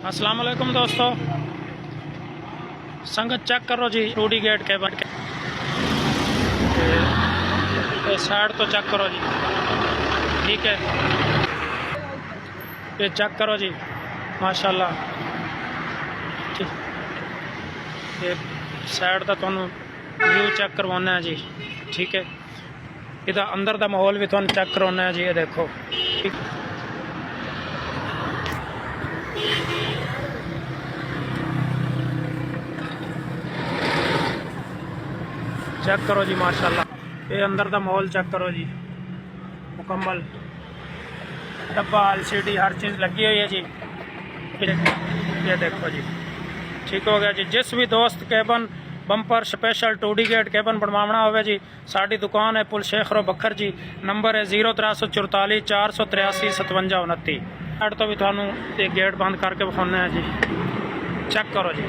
अस्सलाम वालेकुम दोस्तों, संगत चेक करो जी। 2D गेट के बट के साइड तो चेक करो जी, ठीक है। ये चेक करो जी, माशाल्लाह। ये साइड का तुहानू व्यू चेक करवाना है जी, ठीक है। इधर अंदर का माहौल भी तुहानू चेक करवाना है जी। ये देखो, ठीक। चेक करो जी, माशाल्लाह। ये अंदर का माहौल चेक करो जी, मुकम्मल डब्बा LCD हर चीज़ लगी हुई है जी। ये देखो जी, ठीक हो गया जी। जिस भी दोस्त cabin bumper special 2D gate cabin बनवाना होवे जी, साड़ी दुकान है पुल शेख रो बखर जी। नंबर है 0344 483 57 29। तो भी थानू ये गेट बंद करके विखाना है जी। चेक करो जी।